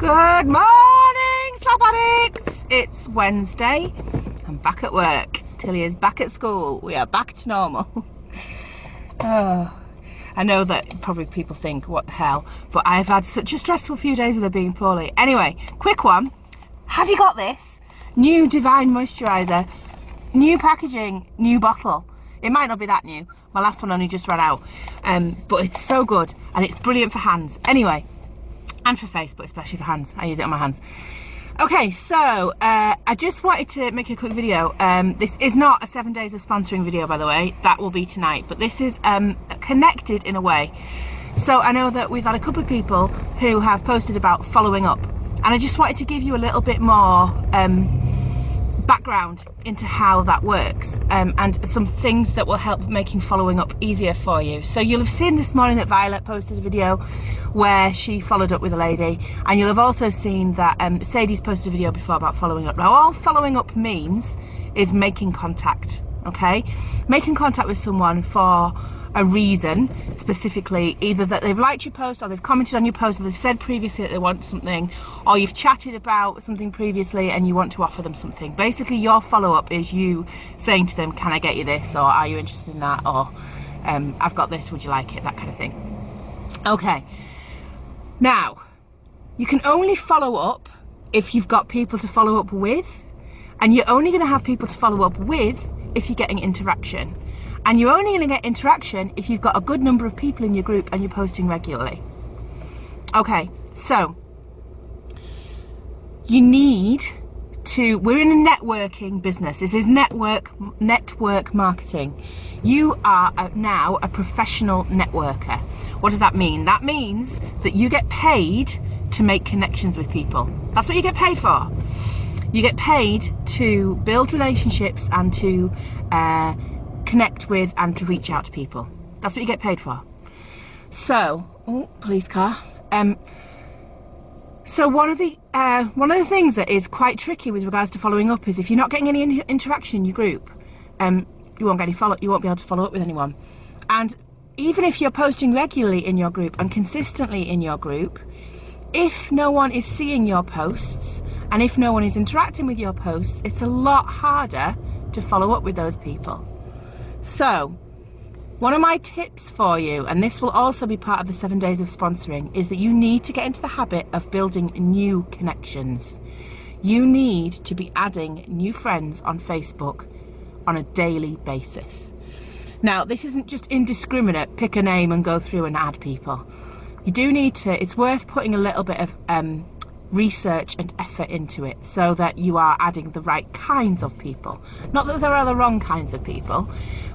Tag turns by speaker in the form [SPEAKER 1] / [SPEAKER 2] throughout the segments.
[SPEAKER 1] Good morning, slap addicts! It's Wednesday. I'm back at work. Tilly is back at school. We are back to normal. Oh, I know that probably people think, what the hell? But I've had such a stressful few days with her being poorly. Anyway, quick one. Have you got this? New Divine Moisturiser. New packaging, new bottle. It might not be that new. My last one only just ran out. But it's so good and it's brilliant for hands. Anyway. And for face, but especially for hands. I use it on my hands. Okay, so I just wanted to make a quick video. This is not a 7 days of sponsoring video, by the way. That will be tonight. But this is connected in a way. So I know that we've had a couple of people who have posted about following up. And I just wanted to give you a little bit more background into how that works and some things that will help making following up easier for you. So you'll have seen this morning that Violet posted a video where she followed up with a lady, and you'll have also seen that Sadie's posted a video before about following up. Now all following up means is making contact, okay? Making contact with someone for a reason, specifically either that they've liked your post or they've commented on your post or they've said previously that they want something, or you've chatted about something previously and you want to offer them something. Basically your follow-up is you saying to them, can I get you this, or are you interested in that, or I've got this, would you like it, that kind of thing. Okay, now you can only follow up if you've got people to follow up with, and you're only going to have people to follow up with if you're getting interaction. And you're only going to get interaction if you've got a good number of people in your group and you're posting regularly. Okay, so you need to, we're in a networking business. This is network marketing. You are now a professional networker. What does that mean? That means that you get paid to make connections with people. That's what you get paid for. You get paid to build relationships and to connect with and to reach out to people. That's what you get paid for. So, oh, police car. So one of the things that is quite tricky with regards to following up is if you're not getting any interaction in your group, you won't get any you won't be able to follow up with anyone. And even if you're posting regularly in your group and consistently in your group, if no one is seeing your posts and if no one is interacting with your posts, it's a lot harder to follow up with those people. So, one of my tips for you, and this will also be part of the 7 days of sponsoring, is that you need to get into the habit of building new connections. You need to be adding new friends on Facebook on a daily basis. Now, this isn't just indiscriminate, pick a name and go through and add people. You do need to, it's worth putting a little bit of research and effort into it so that you are adding the right kinds of people. Not that there are the wrong kinds of people,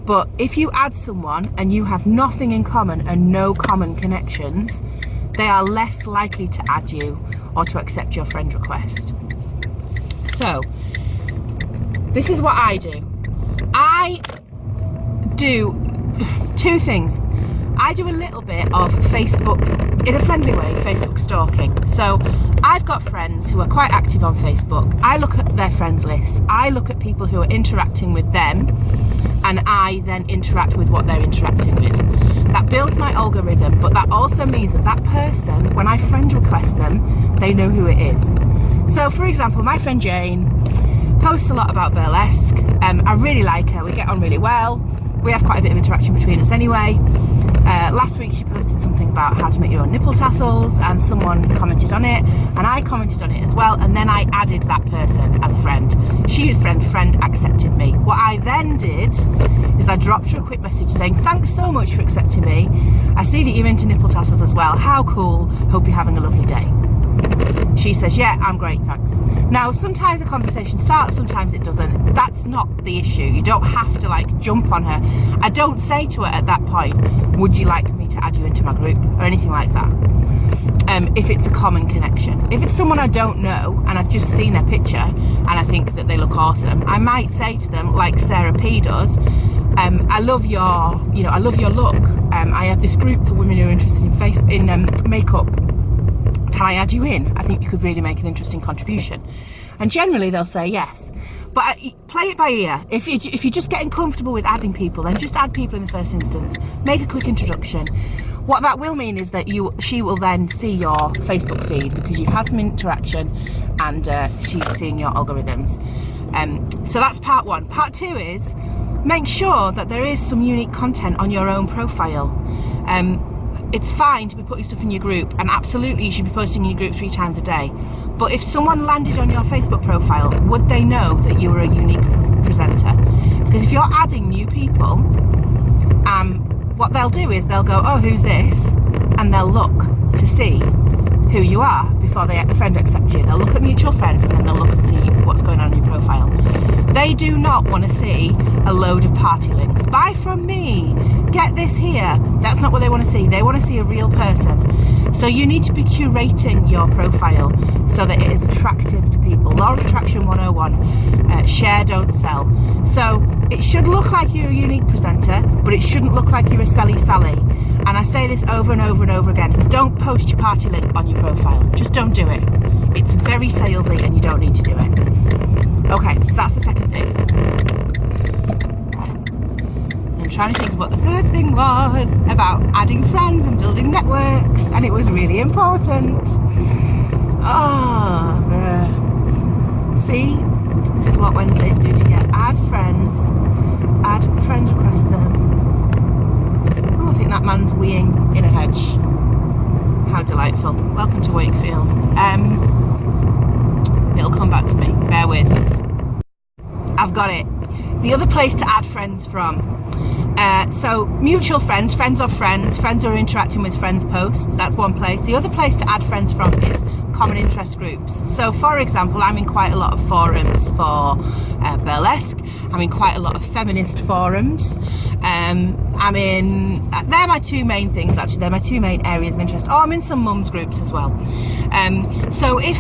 [SPEAKER 1] but if you add someone and you have nothing in common and no common connections, they are less likely to add you or to accept your friend request. So, this is what I do. I do two things. I do a little bit of Facebook, in a friendly way, Facebook stalking. So I've got friends who are quite active on Facebook. I look at their friends lists. I look at people who are interacting with them, and I then interact with what they're interacting with. That builds my algorithm, but that also means that that person, when I friend request them, they know who it is. So for example, my friend Jane posts a lot about burlesque. I really like her, we get on really well. We have quite a bit of interaction between us anyway. Last week she posted something about how to make your own nipple tassels, and someone commented on it, and I commented on it as well, and then I added that person as a friend. She was friend accepted me. What I then did is I dropped her a quick message saying, thanks so much for accepting me. I see that you're into nipple tassels as well. How cool. Hope you're having a lovely day. She says, yeah, I'm great, thanks. Now, sometimes a conversation starts, sometimes it doesn't. That's not the issue. You don't have to like jump on her. I don't say to her at that point, would you like me to add you into my group or anything like that. If it's a common connection. If it's someone I don't know and I've just seen their picture and I think that they look awesome, I might say to them, like Sarah P does, I love your, I love your look. I have this group for women who are interested in makeup. Can I add you in? I think you could really make an interesting contribution. And generally they'll say yes. But play it by ear. If you're just getting comfortable with adding people, then just add people in the first instance. Make a quick introduction. What that will mean is that she will then see your Facebook feed because you've had some interaction, and she's seeing your algorithms. So that's part one. Part two is make sure that there is some unique content on your own profile. It's fine to be putting stuff in your group, and absolutely you should be posting in your group 3 times a day. But if someone landed on your Facebook profile, would they know that you were a unique presenter? Because if you're adding new people, what they'll do is they'll go, oh, who's this? And they'll look to see who you are before the friend accepts you. They'll look at mutual friends, and then they'll look and see what's going on in your profile. They do not want to see a load of party links. Buy from me, get this here. That's not what they want to see. They want to see a real person. So you need to be curating your profile so that it is attractive to people. Law of Attraction 101, share, don't sell. So it should look like you're a unique presenter, but it shouldn't look like you're a Sally Sally. And I say this over and over and over again, don't post your party link on your profile. Just don't do it. It's very salesy and you don't need to do it. Okay, so that's the second thing. I'm trying to think of what the third thing was about adding friends and building networks, and it was really important. See, this is what Wednesdays do to you. Add friends, add friend request them. Oh, I think that man's weeing in a hedge. How delightful. Welcome to Wakefield. It'll come back to me, bear with. I've got it. The other place to add friends from. So mutual friends, friends of friends, friends who are interacting with friends' posts, that's one place. The other place to add friends from is common interest groups. So for example, I'm in quite a lot of forums for burlesque. I'm in quite a lot of feminist forums. They're my 2 main things actually, they're my 2 main areas of interest. Oh, I'm in some mums groups as well. So if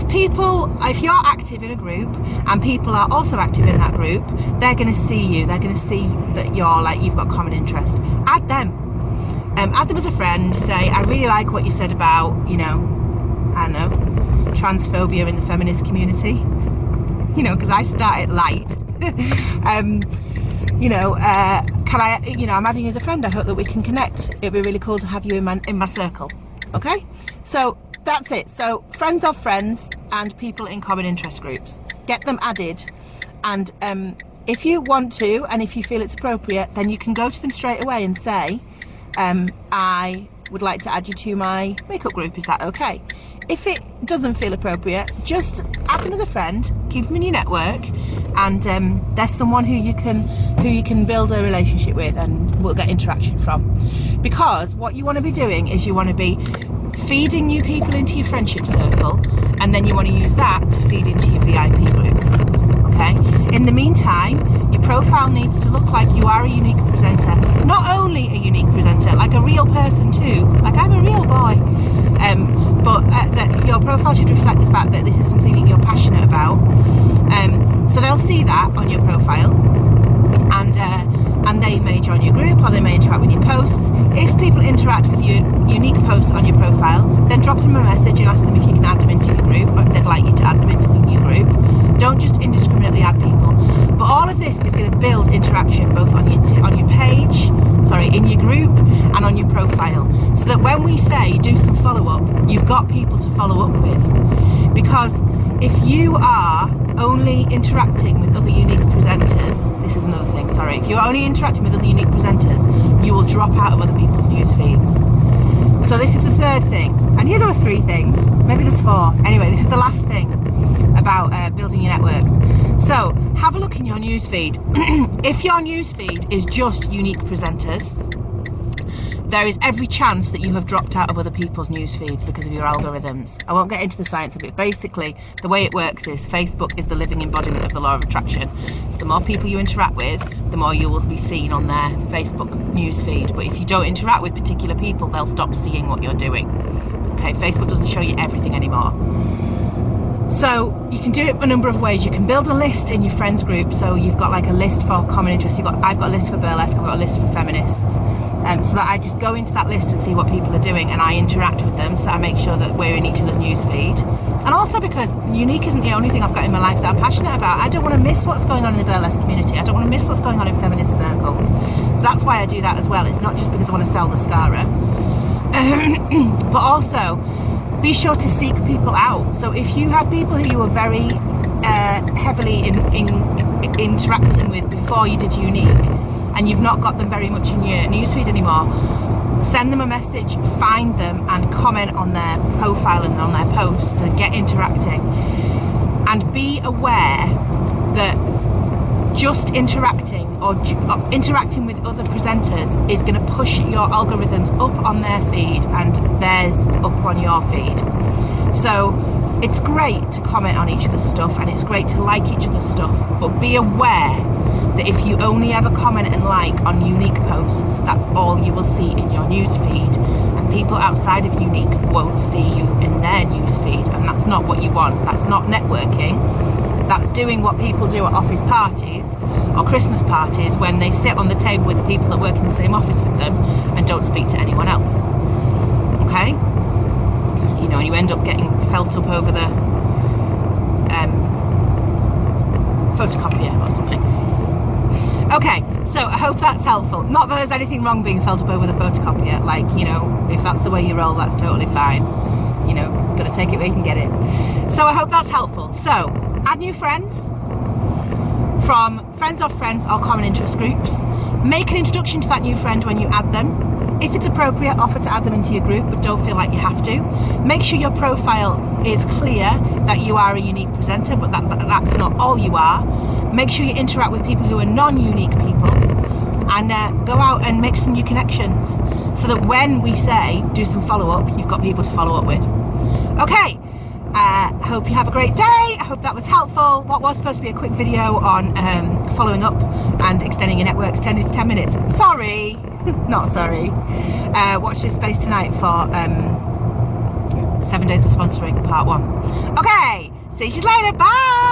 [SPEAKER 1] you're active in a group and people are also active in that group, they're going to see you, they're going to see that you've got common interest. Add them. Add them as a friend, say, I really like what you said about, I don't know, transphobia in the feminist community. Because I started light. I'm adding you as a friend. I hope that we can connect. It'd be really cool to have you in my circle. Okay? So that's it. So friends of friends and people in common interest groups. Get them added, and if you want to, and if you feel it's appropriate, then you can go to them straight away and say, I would like to add you to my makeup group. Is that okay? If it doesn't feel appropriate, just add them as a friend, keep them in your network, and there's someone who you can build a relationship with and will get interaction from. Because what you want to be doing is you want to be feeding new people into your friendship circle, and then you want to use that to feed into your VIP group. Okay? In the meantime, your profile needs to look like you are a unique presenter. Not only a unique presenter, like a real person too. Like, I'm a real boy. But that your profile should reflect the fact that this is something that you're passionate about. So they'll see that on your profile, and they may join your group or they may interact with your posts. If people interact with your unique posts on your profile, then drop them a message and ask them if you can add them into your group, or if they'd like you to add them into your group. Don't just indiscriminately add people. But all of this is going to build interaction both on your page, in your group, and on your profile, so that when we say do some follow-up, you've got people to follow up with. Because if you are only interacting with other unique presenters, this is another thing, if you're only interacting with other unique presenters, you will drop out of other people's news feeds. So this is the third thing. I knew there were 3 things, maybe there's 4. Anyway, this is the last thing about building your networks. So have a look in your newsfeed. If your newsfeed is just unique presenters, there is every chance that you have dropped out of other people's news feeds because of your algorithms. I won't get into the science of it. Basically, the way it works is Facebook is the living embodiment of the law of attraction. So the more people you interact with, the more you will be seen on their Facebook news feed. But if you don't interact with particular people, they'll stop seeing what you're doing. Okay, Facebook doesn't show you everything anymore. So you can do it a number of ways. You can build a list in your friends group. So you've got like a list for common interests. I've got a list for burlesque, I've got a list for feminists. So that I just go into that list and see what people are doing, and I interact with them, so I make sure that we're in each other's news feed. And also because unique isn't the only thing I've got in my life that I'm passionate about. I don't want to miss what's going on in the burlesque community. I don't want to miss what's going on in feminist circles. So that's why I do that as well. It's not just because I want to sell mascara. But also, be sure to seek people out. So if you had people who you were very heavily interacting with before you did Unique, and you've not got them very much in your newsfeed anymore, send them a message, find them and comment on their profile and on their posts and get interacting. And be aware that just interacting or interacting with other presenters is going to push your algorithms up on their feed and theirs up on your feed. So it's great to comment on each other's stuff and it's great to like each other's stuff, but be aware that if you only ever comment and like on Unique posts, that's all you will see in your news feed, and people outside of Unique won't see you in their news feed, and that's not what you want. That's not networking. That's doing what people do at office parties or Christmas parties when they sit on the table with the people that work in the same office with them and don't speak to anyone else. Okay? You know, and you end up getting felt up over the photocopier or something. Okay, so I hope that's helpful. Not that there's anything wrong being felt up over the photocopier. Like, you know, if that's the way you roll, that's totally fine. You know, gotta take it where you can get it. So I hope that's helpful. So, add new friends from friends of friends or common interest groups. Make an introduction to that new friend when you add them. If it's appropriate, offer to add them into your group, but don't feel like you have to. Make sure your profile is clear that you are a Unique presenter, but that's not all you are. Make sure you interact with people who are non-Unique people, and go out and make some new connections so that when we say do some follow-up, you've got people to follow up with. Okay, hope you have a great day. I hope that was helpful. What was supposed to be a quick video on following up and extending your networks 10 to 10 minutes. Sorry, not sorry. Watch this space tonight for 7 days of sponsoring part 1. Okay, see you later, bye.